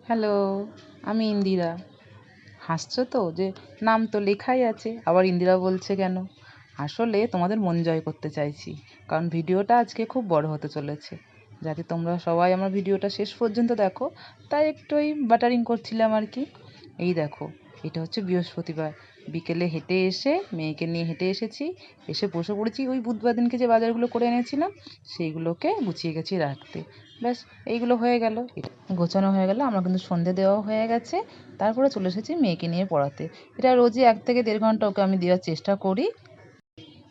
Hello, আমি ইন্দিরা। হাসছো তো যে নাম তো লেখাই আছে, আবার ইন্দিরা বলছে কেন? আসলে তোমাদের মন জয় করতে চাইছি, কারণ ভিডিওটা আজকে খুব বড় হতে চলেছে। যাতে তোমরা সবাই আমার ভিডিওটা শেষ পর্যন্ত দেখো, তাই একটু এই বাটারিং করছিলাম আর কি। এই দেখো, এটা হচ্ছে বৃহস্পতিবার বিকেলে হেঁটে এসে মেয়েকে নিয়ে হেঁটে এসেছি, এসে বসে পড়েছি ওই বুধবার দিনকে যে বাজারগুলো করে এনেছিলাম সেইগুলোকে গুছিয়ে গেছি রাখতে। ব্যাস, এইগুলো হয়ে গেল, গোছানো হয়ে গেল, আমার কিন্তু সন্ধে দেওয়া হয়ে গেছে। তারপরে চলে এসেছি মেয়েকে নিয়ে পড়াতে। এটা রোজই 1 থেকে 1.5 ঘন্টা ওকে আমি দেওয়ার চেষ্টা করি।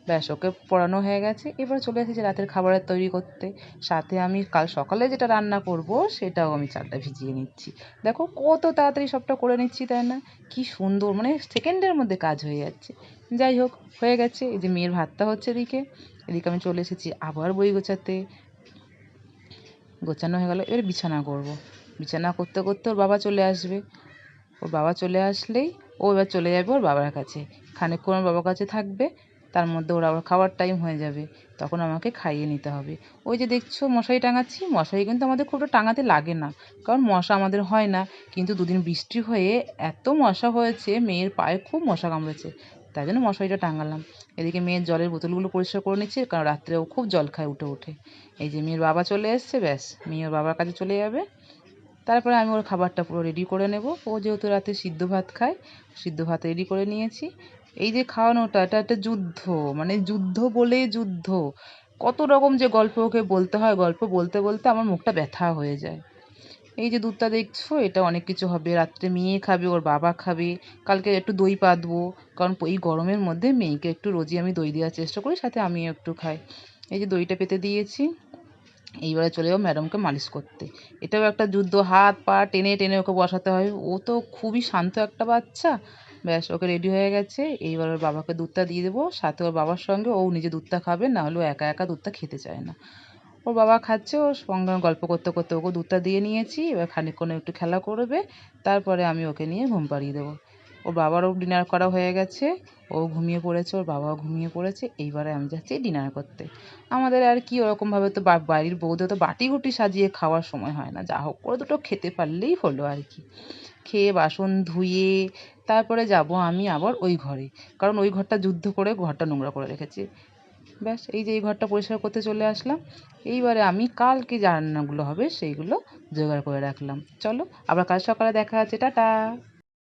ব্যাস, ওকে পড়ানো হয়ে গেছে, এবার চলে এসেছি রাতের খাবারের তৈরি করতে। সাথে আমি কাল সকালে যেটা রান্না করব সেটাও আমি চালটা ভিজিয়ে নিচ্ছি। দেখো কত তাড়াতাড়ি সবটা করে নিচ্ছি, তাই না? কি সুন্দর, মানে সেকেন্ডের মধ্যে কাজ হয়ে যাচ্ছে। যাই হোক, হয়ে গেছে। এই যে মেয়ের ভাতটা হচ্ছে এদিকে, এদিকে আমি চলে এসেছি আবার বই গোছাতে। গোছানো হয়ে গেল, এবার বিছানা করব। বিছানা করতে করতে ওর বাবা চলে আসবে। ওর বাবা চলে আসলেই ও এবার চলে যাবে ওর বাবার কাছে। খানিকক্ষণ ওর বাবার কাছে থাকবে, তার মধ্যে ওর আবার খাওয়ার টাইম হয়ে যাবে। তখন আমাকে খাইয়ে নিতে হবে। ওই যে দেখছো মশারি টাঙাচ্ছি, মশারি কিন্তু আমাদের খুব একটা টাঙাতে লাগে না, কারণ মশা আমাদের হয় না। কিন্তু দুদিন বৃষ্টি হয়ে এত মশা হয়েছে, মেয়ের পায়ে খুব মশা কামড়েছে, তাই জন্য মশারিটা টাঙালাম। এদিকে মেয়ের জলের বোতলগুলো পরিষ্কার করে নিচ্ছি, কারণ রাত্রে ও খুব জল খায় উঠে উঠে। এই যে মেয়ের বাবা চলে এসছে, ব্যাস মেয়ে ওর বাবার কাছে চলে যাবে। তারপরে আমি ওর খাবারটা পুরো রেডি করে নেব। ও যেহেতু রাতে সিদ্ধ ভাত খায়, সিদ্ধ ভাত রেডি করে নিয়েছি। এই যে খাওয়ানোটা, এটা একটা যুদ্ধ, মানে যুদ্ধ বলে যুদ্ধ। কত রকম যে গল্প ওকে বলতে হয়, গল্প বলতে বলতে আমার মুখটা ব্যথা হয়ে যায়। এই যে দুধটা দেখছো, এটা অনেক কিছু হবে। রাত্রে মেয়ে খাবে, ওর বাবা খাবে। কালকে একটু দই পাতবো, কারণ এই গরমের মধ্যে মেয়েকে একটু রোজই আমি দই দেওয়ার চেষ্টা করি, সাথে আমিও একটু খাই। এই যে দইটা পেতে দিয়েছি, এইবারে চলে যাবো ম্যাডামকে মালিশ করতে। এটাও একটা যুদ্ধ, হাত পা টেনে টেনে ওকে বসাতে হয়। ও তো খুবই শান্ত একটা বাচ্চা। ব্যাস, ওকে রেডি হয়ে গেছে। এইবার ওর বাবাকে দুধটা দিয়ে দেবো, সাথে ওর বাবার সঙ্গে ও নিজে দুধটা খাবে, না হলে ও একা একা দুধটা খেতে চায় না। ওর বাবা খাচ্ছে, ওর সঙ্গে গল্প করতে করতে ওকে দুধটা দিয়ে নিয়েছি। এবার খানিকক্ষণ একটু খেলা করবে, তারপরে আমি ওকে নিয়ে ঘুম পাড়িয়ে দেবো। ওর বাবারও ডিনার করা হয়ে গেছে, ও ঘুমিয়ে পড়েছে, ওর বাবাও ঘুমিয়ে পড়েছে। এইবারে আমি যাচ্ছি ডিনার করতে। আমাদের আর কি, ওরকমভাবে তো বাড়ির বউদের তো বাটি ঘুটি সাজিয়ে খাওয়ার সময় হয় না, যা হোক করে দুটো খেতে পারলেই হলো আর কি। খেয়ে বাসন ধুয়ে তারপরে যাব আমি আবার ওই ঘরে, কারণ ওই ঘরটা যুদ্ধ করে ঘরটা নোংরা করে রেখেছি। ব্যাস, এই যে এই ঘরটা পরিষ্কার করতে চলে আসলাম। এইবারে আমি কালকে যা রান্নাগুলো হবে সেইগুলো জোগাড় করে রাখলাম। চলো, আবার কাল সকালে দেখা আছে, টাটা।